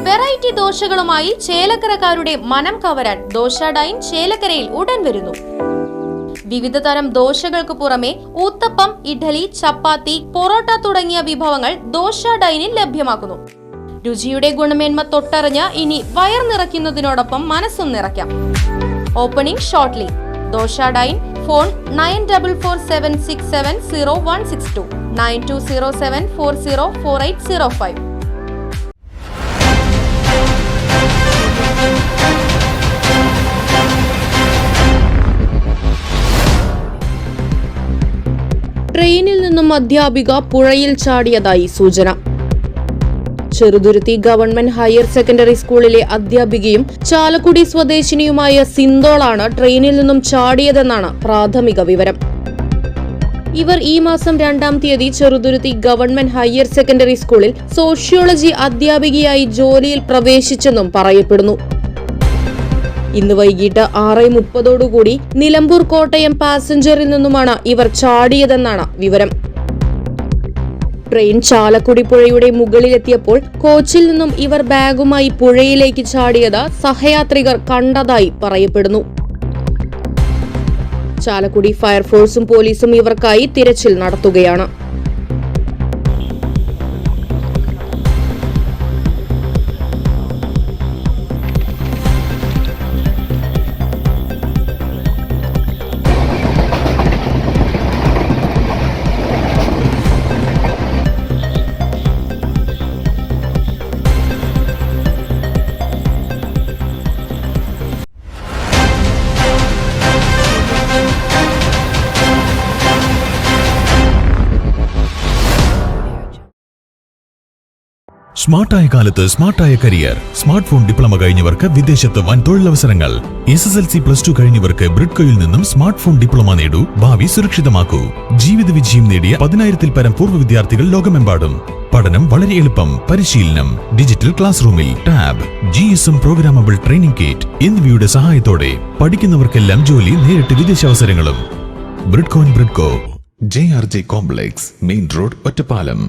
Variety ദോശകളുമായി ചേലക്കരക്കാരുടെ മനം കവരാൻ dosa dine ചേലക്കരയിൽ ഉടൻ വരുന്നു. വിവിധ തരം ദോശകൾക്ക് പുറമെ ഊത്തപ്പം, ഇഡ്ഡലി, ചപ്പാത്തി, പൊറോട്ട തുടങ്ങിയ വിഭവങ്ങൾ ദോശ ഡൈനിൽ ലഭ്യമാക്കുന്നു. രുചിയുടെ ഗുണമേന്മ തൊട്ടറിഞ്ഞ് ഇനി വയർ നിറയ്ക്കുന്നതിനോടൊപ്പം മനസ്സും നിറയ്ക്കാം. Opening shortly. Dosa dine. Phone 9447670162 9207404805. ട്രെയിനിൽ നിന്നും അധ്യാപിക പുഴയിൽ ചാടിയതായി സൂചന. ചെറുതുരുത്തി ഗവൺമെന്റ് ഹയർ സെക്കൻഡറി സ്കൂളിലെ അധ്യാപികയും ചാലക്കുടി സ്വദേശിനിയുമായ സിന്തോളാണ് ട്രെയിനിൽ നിന്നും ചാടിയതെന്നാണ് പ്രാഥമിക വിവരം. ഇവർ ഈ മാസം 2-ാം തീയതി ചെറുതുരുത്തി ഗവൺമെന്റ് ഹയർ സെക്കൻഡറി സ്കൂളിൽ സോഷ്യോളജി അധ്യാപികയായി ജോലിയിൽ പ്രവേശിച്ചെന്നും പറയപ്പെടുന്നു. ഇന്ന് വൈകിട്ട് 6:30 നിലമ്പൂർ കോട്ടയം പാസഞ്ചറിൽ നിന്നുമാണ് ഇവർ ചാടിയതെന്നാണ് വിവരം. ട്രെയിൻ ചാലക്കുടി പുഴയുടെ മുകളിലെത്തിയപ്പോൾ കോച്ചിൽ നിന്നും ഇവർ ബാഗുമായി പുഴയിലേക്ക് ചാടിയത് സഹയാത്രികർ കണ്ടതായി പറയപ്പെടുന്നു. ചാലക്കുടി ഫയർഫോഴ്സും പോലീസും ഇവർക്കായി തിരച്ചിൽ നടത്തുകയാണ്. സ്മാർട്ടായ കാലത്ത് സ്മാർട്ടായ കരിയർ. സ്മാർട്ട് ഫോൺ ഡിപ്ലോമ കഴിഞ്ഞവർക്ക് വിദേശത്ത് വൻ തൊഴിലവസരങ്ങൾ. SSLC +2 കഴിഞ്ഞവർക്ക് ബ്രിഡ്കോയിൽ നിന്നും സ്മാർട്ട് ഫോൺ ഡിപ്ലോമ നേടൂ. ഭാവി സുരക്ഷിതമാക്കൂ. ജീവിത വിജയം നേടിയ 10,000-ൽ പരം പൂർവ്വ വിദ്യാർത്ഥികൾ ലോകമെമ്പാടും. പഠനം വളരെ എളുപ്പം. പരിശീലനം ഡിജിറ്റൽ ക്ലാസ് റൂമിൽ, tab, GSM programmable training kit എന്നിവയുടെ സഹായത്തോടെ പഠിക്കുന്നവർക്കെല്ലാം ജോലി, നേരിട്ട് വിദേശാവസരങ്ങളും. ബ്രിഡ്കോ JRJ complex, main road, Ottapalam.